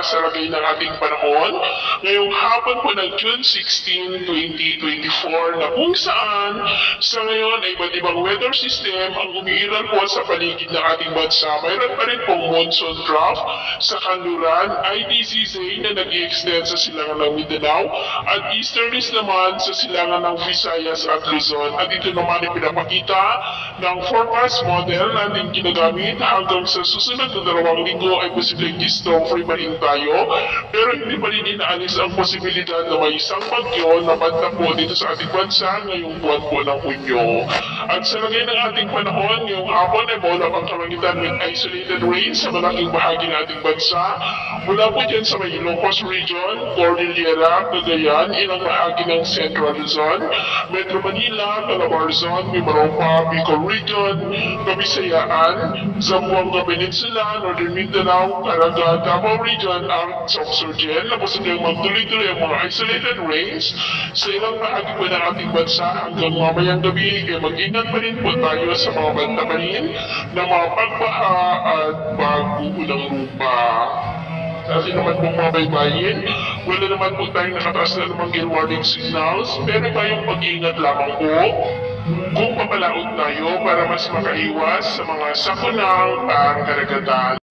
sa lagay ng ating panahon ngayong hapon po ng June 16, 2024 na kung saan sa ngayon ay iba't ibang weather system ang umiiral po sa paligid ng ating bansa. Mayroon pa rin pong monsoon trough sa kanluran, ITCZ na nag-i-extend sa silangan ng Mindanao at easterlies naman sa silangan ng Visayas at Luzon. At ito naman ay pinapakita ng forecast model na ating ginagamit hanggang sa susunod na 2 linggo ay posibleng storm free pa rin tayo. Pero hindi pa rin inaalis ang posibilidad na may isang bagyo na banta po dito sa ating bansa ngayong buwan po ng Hunyo. At sa lagay ng ating panahon, ngayong hapon ay mula pang kamagitan with isolated rain sa malaking bahagi ng ating bansa. Mula po dyan sa may Ilocos Region, Cordillera, Cagayan, ilang bahagi ng Central Luzon, Metro Manila, Calabarzon, Mimaropa, Bicol Region, Kabisayaan, Zamboanga Peninsula, Northern Mindanao, Caraga, Davao Region, at South Surgen na posibleng magtuloy-tuloy ang mga isolated rains sa ilang bahagi po ng ating bansa hanggang mamayang gabi. Kaya mag-ingat pa rin po tayo sa mga banta pa rin na mga pagbaha at pag-uulang lupa. Sa ating naman pong mga baybayin, wala naman po tayong nakataas na namang gale warning signals, pero tayong pag-iingat lamang po kung papalaot tayo para mas makaiwas sa mga sakunang at karagatan.